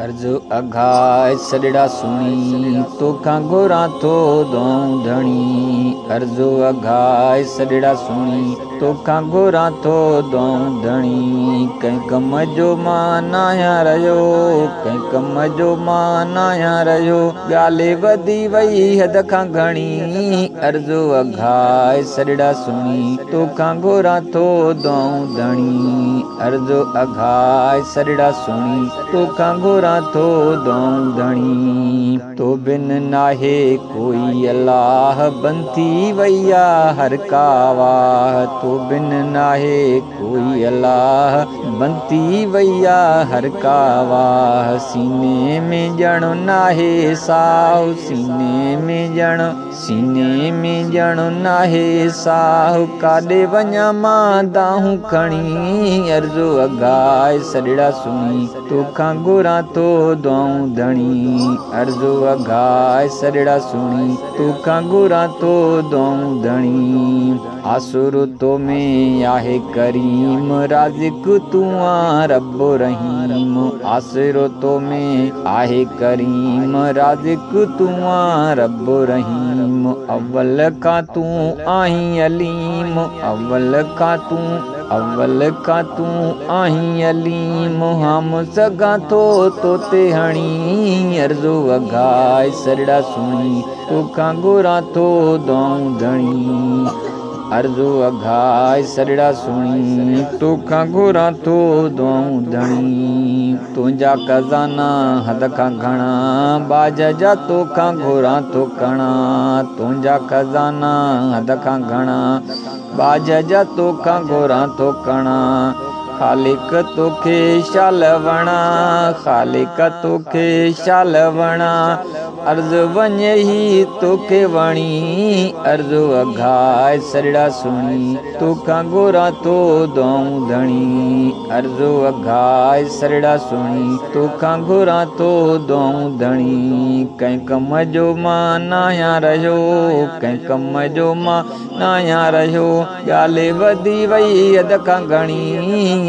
अर्ज अघाय सड़ड़ा सुनी तोखा गोरा तो दौं धणी। अर्ज अघाय सड़ड़ा सुनी तोखा गोरा तो दौं धणी। कंहिं कम जो मां नाया रहियो कंहिं कम जो मां नाया रहियो ॻाल्हि वधी वई हद खां घणी। अर्ज अघाय सड़ड़ा सुनी तोखा गोरा तो दौं धणी। अर्ज अघाय सड़ड़ा सुनी तोखा गोरा तो दौं धणी। तो बिन नाहे कोई अल्लाह बंती वैया हर का वाह। तो बिन नाहे कोई अल्लाह बंती वैया हर का वाह। सीने में ॼण नाहे साहु सीने में ॼण नाहे साहु काॾे वञा मां दाहूं खणी। अर्ज अघाय सड़ड़ा सुनी तोखा गोरा तो दौं धणी। अर्ज अघाय सड़ड़ा सुनी तोखा गोरा तो दौं धणी। आसुर तो में आहे करीम राज़िक तू आ रब रहीम। आसुर तो में आहे करीम राज़िक तू आ रब रहीम। अव्वल का तू आहीं अलीम अव्वल का तू आहीं अलीम। हम सगा तो ते हणी। अर्ज अघाय सड़ड़ा सुनी तोखा गोरा तो दौं धणी। अर्ज अघाय सड़ड़ा सुनी तोखा गोरा तो दौं धणी। तुंहिंजा खज़ाना हद खां घणा बाज जा तोखा गोरा तो कणा। तुंहिंजा खज़ाना हद खां घणा बाज जा तोखा गोरा तो कणा। ख़ालिक तोखे शाल वणा ख़ालिक तोखे शाल वणा। अर्ज वञे ही तोखे वणी। अर्ज अघाय सड़ड़ा सुनी तोखा गोरा तो दौं धणी। अर्ज अघाय सड़ड़ा सुनी तोखा गोरा तो दौं धणी। कंहिं कम जो मां नाया रहियो कंहिं कम जो मां नाया रहियो ॻाल्हि वधी वई हद खां घणी।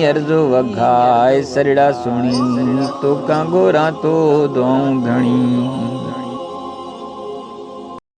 अर्ज अघाय सड़ड़ा सुनी तोखा गोरा तो दौं धणी।